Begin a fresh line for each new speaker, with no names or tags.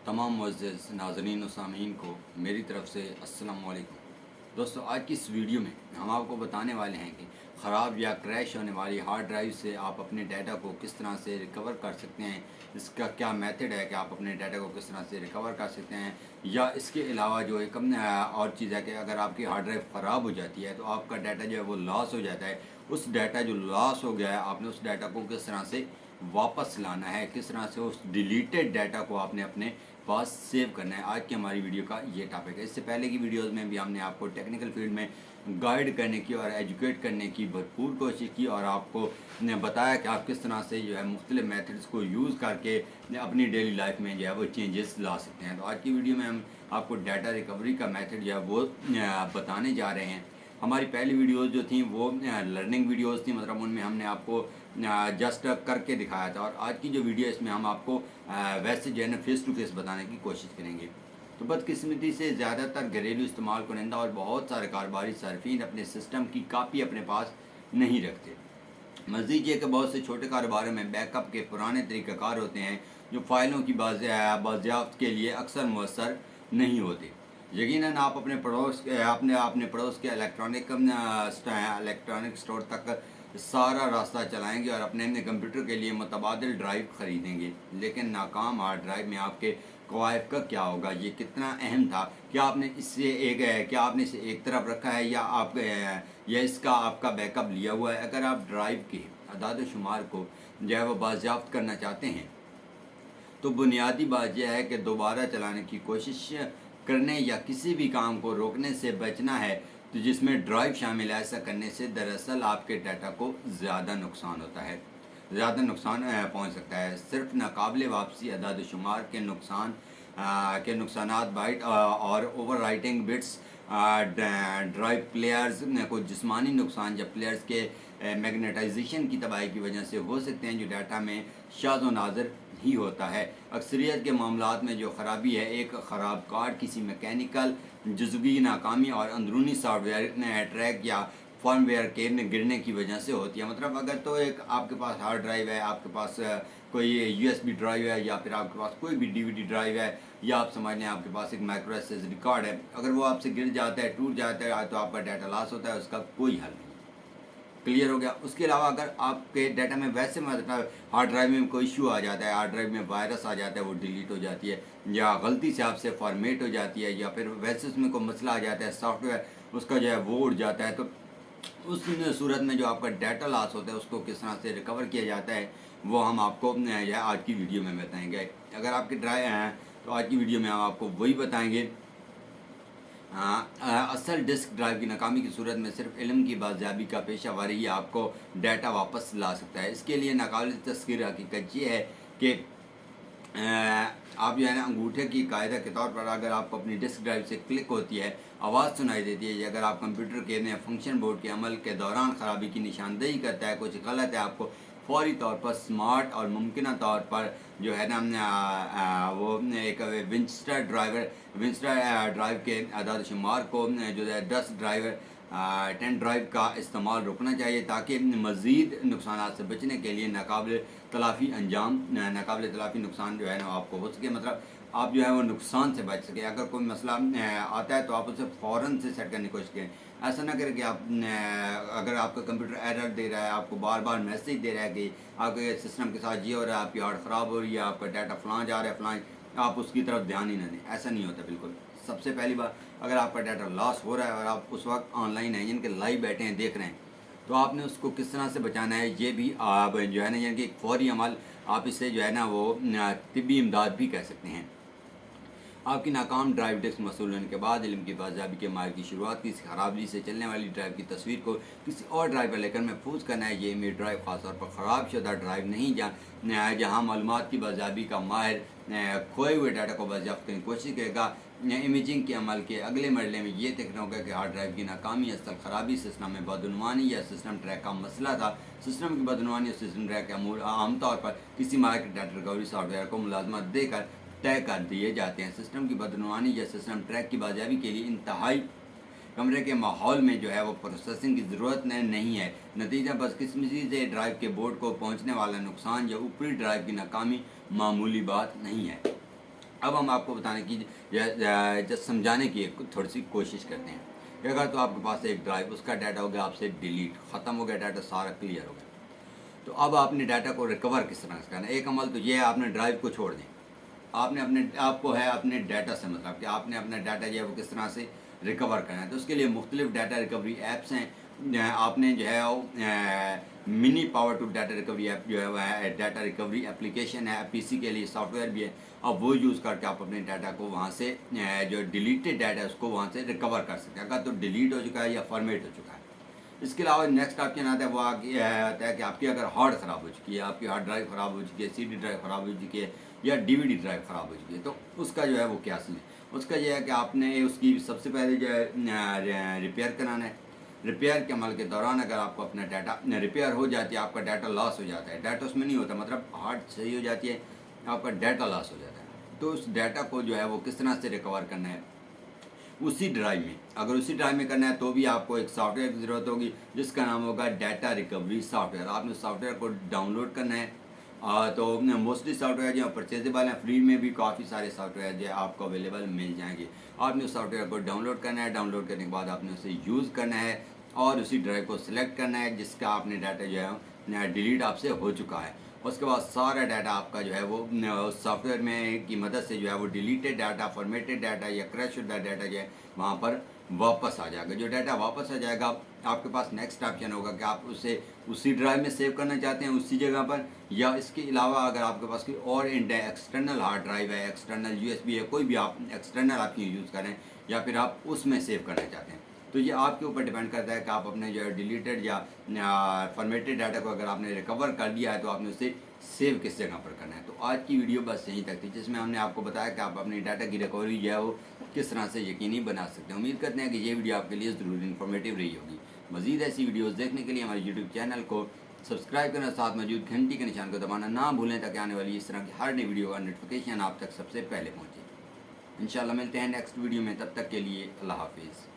तमाम मुअज़्ज़ज़ नाज़रीन और सामीन को मेरी तरफ़ से अस्सलामु अलैकुम। दोस्तों, आज की इस वीडियो में हम आपको बताने वाले हैं कि ख़राब या क्रैश होने वाली हार्ड ड्राइव से आप अपने डाटा को किस तरह से रिकवर कर सकते हैं। इसका क्या मेथड है कि आप अपने डाटा को किस तरह से रिकवर कर सकते हैं, या इसके अलावा जो एक और चीज़ है कि अगर आपकी हार्ड ड्राइव ख़राब हो जाती है तो आपका डाटा जो है वो लॉस हो जाता है। उस डाटा जो लॉस हो गया है, आपने उस डाटा को किस तरह से वापस लाना है, किस तरह से उस डिलीटेड डाटा को आपने अपने पास सेव करना है। आज की हमारी वीडियो का ये टॉपिक है। इससे पहले की वीडियोस में भी हमने आपको टेक्निकल फील्ड में गाइड करने की और एजुकेट करने की भरपूर कोशिश की और आपको ने बताया कि आप किस तरह से जो है मुख्तलिफ मेथड्स को यूज़ करके अपनी डेली लाइफ में जो है वो चेंजेस ला सकते हैं। तो आज की वीडियो में हम आपको डाटा रिकवरी का मेथड जो है वो बताने जा रहे हैं। हमारी पहली वीडियोस जो थी वो लर्निंग वीडियोस थी, मतलब उनमें हमने आपको जस्ट करके दिखाया था। और आज की जो वीडियो है इसमें हम आपको वैसे जो है ना फेस टू फेस बताने की कोशिश करेंगे। तो बदकिस्मती से ज़्यादातर घरेलू इस्तेमाल कुनंदा और बहुत सारे कारोबारी सार्फिन अपने सिस्टम की कापी अपने पास नहीं रखते। मज़ीद ये कि बहुत से छोटे कारोबारों में बैकअप के पुराने तरीक़ाकार होते हैं जो फ़ाइलों की बाज़याफ्त के लिए अक्सर मुयसर नहीं होते। यकीनन आप अपने पड़ोस के इलेक्ट्रॉनिक स्टोर तक सारा रास्ता चलाएंगे और अपने कंप्यूटर के लिए मुतबादिल ड्राइव ख़रीदेंगे, लेकिन नाकाम हार्ड ड्राइव में आपके कवायद का क्या होगा? ये कितना अहम था? क्या आपने इसे एक तरफ रखा है या इसका आपका बैकअप लिया हुआ है? अगर आप ड्राइव के अदाद शुमार को जो है वो बाज़याफ्त करना चाहते हैं तो बुनियादी बात यह है कि दोबारा चलाने की कोशिश करने या किसी भी काम को रोकने से बचना है तो जिसमें ड्राइव शामिल है। ऐसा करने से दरअसल आपके डाटा को ज़्यादा नुकसान होता है, ज़्यादा नुकसान पहुंच सकता है। सिर्फ नाकाबिले वापसी अदाद शुमार के नुकसानात बाइट और over writing bits, drive players को जिस्मानी नुकसान जब प्लेयर्स के मैग्नेटाइजेशन की तबाही की वजह से हो सकते हैं, जो डाटा में शाज़ व नाज़र ही होता है। अक्सरियत के मामलात में जो ख़राबी है एक ख़राब कार्ड, किसी मैकेनिकल जुज़वी नाकामी और अंदरूनी सॉफ्टवेयर ट्रैक या फर्मवेयर के गिरने की वजह से होती है। मतलब अगर तो एक आपके पास हार्ड ड्राइव है, आपके पास कोई USB ड्राइव है, या फिर आपके पास कोई भी DVD ड्राइव है, या आप समझ लें आपके पास एक माइक्रो एसएसडी कार्ड है, अगर वो आपसे गिर जाता है, टूट जाता है, तो आपका डाटा लॉस होता है, उसका कोई हल नहीं। क्लियर हो गया? उसके अलावा अगर आपके डाटा में वैसे मतलब हार्ड ड्राइव में कोई इशू आ जाता है, हार्ड ड्राइव में वायरस आ जाता है, वो डिलीट हो जाती है, या गलती से आपसे फॉर्मेट हो जाती है, या फिर वैसे उसमें कोई मसला आ जाता है, सॉफ्टवेयर उसका जो है वो उड़ जाता है, तो उस सूरत में जो आपका डाटा लॉस होता है उसको किस तरह से रिकवर किया जाता है वो हम आपको यह आज की वीडियो में बताएंगे। अगर आपके ड्राइव हैं तो आज की वीडियो में हम आपको वही बताएंगे। असल डिस्क ड्राइव की नाकामी की सूरत में सिर्फ इल्म की बाज़याबी का पेशा वारी ही आपको डाटा वापस ला सकता है। इसके लिए नाकाबिल तस्कीर हकीकत ये है कि आप जो है ना अंगूठे की कायदा के तौर पर अगर आपको अपनी डिस्क ड्राइव से क्लिक होती है, आवाज़ सुनाई देती है, या अगर आप कंप्यूटर के फंक्शन बोर्ड के अमल के दौरान ख़राबी की निशानदेही करता है, कुछ गलत है, आपको फौरी तौर पर स्मार्ट और मुमकिन तौर पर जो है ना वो एक विंस्टर ड्राइव के अदाद शुमार को जो है 10 ड्राइव का इस्तेमाल रुकना चाहिए, ताकि मज़ीद नुकसान से बचने के लिए नाकाबिल तलाफ़ी नुकसान जो है ना आपको हो सके, मतलब आप जो है वो नुकसान से बच सके। अगर कोई मसला आता है तो आप उसे फ़ौरन से सेट करने की कोशिश करें। ऐसा ना करें कि आप अगर आपका कंप्यूटर एरर दे रहा है, आपको बार बार मैसेज दे रहा है कि आपके सिस्टम के साथ ये हो रहा है, आपकी हार्ड ख़राब हो रही है, आपका डाटा फलां जा रहा है फलां, आप उसकी तरफ ध्यान ही ना दें। ऐसा नहीं होता बिल्कुल। सबसे पहली बात, अगर आपका डाटा लॉस हो रहा है और आप उस वक्त ऑनलाइन हैं, यानी कि लाइव बैठे हैं, देख रहे हैं, तो आपने उसको किस तरह से बचाना है ये भी आप जो है ना यानी कि एक फ़ौरी अमल, आप इसे जो है ना वो तिब्बी इमदाद भी कह सकते हैं। आपकी नाकाम ड्राइव डिस्क मसूल होने के बाद इल्म की बाज़याबी के मार्ग की शुरुआत किसी खराबी से चलने वाली ड्राइव की तस्वीर को किसी और ड्राइव पर लेकर महफूज करना है। ये इमेज ड्राइव ख़ासतौर पर ख़राब शुदा ड्राइव नहीं, जहाँ मालूमात की बाज़याबी का माहिर खोए हुए डाटा को बाज़याफ्त करने की कोशिश करेगा। इमेजिंग के अमल के अगले मरले में ये देखना होगा कि हार्ड ड्राइव की नाकामी असल ख़राबी सिस्टम में बदनवानी या सिस्टम ट्रैक का मसला था। सिस्टम की बदनवानी और सिस्टम ट्रैक के अमूर आमतौर पर किसी मार्केट डाटा रिकवरी सॉफ्टवेयर को मुलाजमत देकर तय कर दिए जाते हैं। सिस्टम की बदनवानी या सिस्टम ट्रैक की बाज़याबी के लिए इंतहाई कमरे के माहौल में जो है वो प्रोसेसिंग की ज़रूरत नहीं है। नतीजा बदकिस्मती से ड्राइव के बोर्ड को पहुंचने वाला नुकसान या ऊपरी ड्राइव की नाकामी मामूली बात नहीं है। اب ہم آپ کو بتانے کی سمجھانے کی تھوڑی سی کوشش کرتے ہیں کہ اگر تو آپ کے پاس ایک ڈرائیو، اس کا ڈیٹا ہو گیا آپ سے ڈیلیٹ، ختم ہو گیا ڈیٹا، سارا کلیئر ہو گیا، تو اب آپ نے ڈیٹا کو ریکور کس طرح سے کرنا ہے؟ ایک عمل تو یہ ہے آپ نے ڈرائیو کو چھوڑ دیں، آپ کو ہے اپنے ڈیٹا سے مطلب کہ آپ نے اپنا ڈیٹا جو ہے وہ کس طرح سے ریکور کرنا ہے. تو اس کے لیے مختلف ڈیٹا ریکوری ایپس ہیں. آپ نے جو ہے وہ mini power to data recovery app جو ہے وہ ڈیٹا ریکوری اپلیکیشن ہے, پی سی کے لیے سافٹ ویئر بھی ہے. اب وہ یوز کر کے آپ اپنے ڈیٹا کو وہاں سے جو ڈیلیٹڈ ڈیٹا ہے اس کو وہاں سے ریکور کر سکتے ہیں اگر تو ڈیلیٹ ہو چکا ہے یا فارمیٹ ہو چکا ہے. اس کے علاوہ نیکسٹ آپشن آتا ہے وہ آتا ہے کہ آپ کی اگر ہارڈ خراب ہو چکی ہے, آپ کی ہارڈ ڈرائیو خراب ہو چکی ہے, سی ڈی ڈرائیو خراب ہو چکی ہے یا ڈی وی ڈی ڈرائیو خراب ہو چکی ہے, تو اس کا جو ہے وہ کیا سین ہے. اس کا یہ ہے کہ آپ نے اس کی سب سے پہلے جو ہے ریپیئر کرانا ہے. ریپیئر کے عمل کے دوران اگر آپ کو اپنا ڈیٹا ریپیئر ہو جاتی ہے, آپ کا ڈیٹا لاس ہو جاتا ہے, ڈیٹا اس میں نہیں ہوتا مطلب ہارڈ صحیح ہو جاتی ہے, آپ کا ڈیٹا لاس ہو جاتا ہے, تو اس ڈیٹا کو جو ہے وہ کس طرح سے ریکور کرنا ہے اسی ڈرائیو میں. اگر اسی ڈرائیو میں کرنا ہے تو بھی آپ کو ایک سافٹ ویئر کی ضرورت ہوگی جس کا نام ہوگا ڈیٹا ریکوری سافٹ ویئر. آپ نے سافٹ ویئر کو ڈاؤن لوڈ کرنا ہے. تو موسٹلی سافٹ ویئر جو پرچیزیبل ہیں, فری میں بھی کافی سارے سافٹ ویئر جو آپ کو اویلیبل مل جائیں گے. آپ نے اس سافٹ ویئر کو ڈاؤن لوڈ کرنا ہے. ڈاؤن لوڈ کرنے کے بعد آپ نے اسے یوز کرنا ہے اور اسی ڈرائیو کو سلیکٹ کرنا ہے جس کا آپ نے ڈیٹا جو ہے ڈیلیٹ آپ سے ہو چکا ہے. اس کے بعد سارا ڈیٹا آپ کا جو ہے وہ سافٹ ویئر میں کی مدد سے جو ہے وہ ڈیلیٹڈ ڈیٹا, فارمیٹڈ ڈیٹا یا کریش شدہ ڈیٹا جو ہے وہاں پر واپس آ جائے گا. جو ڈیٹا واپس آ جائے گا آپ کے پاس نیکسٹ آپشن ہوگا کہ آپ اسے اسی ڈرائیو میں سیو کرنا چاہتے ہیں اسی جگہ پر, یا اس کے علاوہ اگر آپ کے پاس کوئی اور ایکسٹرنل ہارڈ ڈرائیو ہے, ایکسٹرنل یو ایس بی ہے, کوئی بھی آپ ایکسٹرنل آپ یوز کریں یا پھر آپ اس میں سیو کرنا چاہتے ہیں, تو یہ آپ کے اوپر ڈیپینڈ کرتا ہے کہ آپ اپنے جو ہے ڈیلیٹڈ یا فارمیٹڈ ڈیٹا کو اگر آپ نے ریکور کر لیا ہے تو آپ نے اسے سیو کس جگہ پر کرنا ہے. تو آج کی ویڈیو بس یہیں تک تھی جس میں ہم نے آپ کو بتایا کہ آپ اپنے ڈاٹا کی ریکوری جو ہے وہ کس طرح سے یقینی بنا سکتے ہیں. امید کرتے ہیں کہ یہ ویڈیو آپ کے لیے ضرور انفارمیٹیو رہی ہوگی. مزید ایسی ویڈیوز دیکھنے کے لیے ہمارے یوٹیوب چینل کو سبسکرائب کرنا, ساتھ موجود گھنٹی کے نشان کو دبانا نہ بھولیں تاکہ آنے والی اس طرح کی ہر نئی ویڈیو کا نوٹیفیکیشن آپ تک سب سے پہلے پہنچے. انشاءاللہ ملتے ہیں نیکسٹ ویڈیو میں, تب تک کے لیے اللہ حافظ.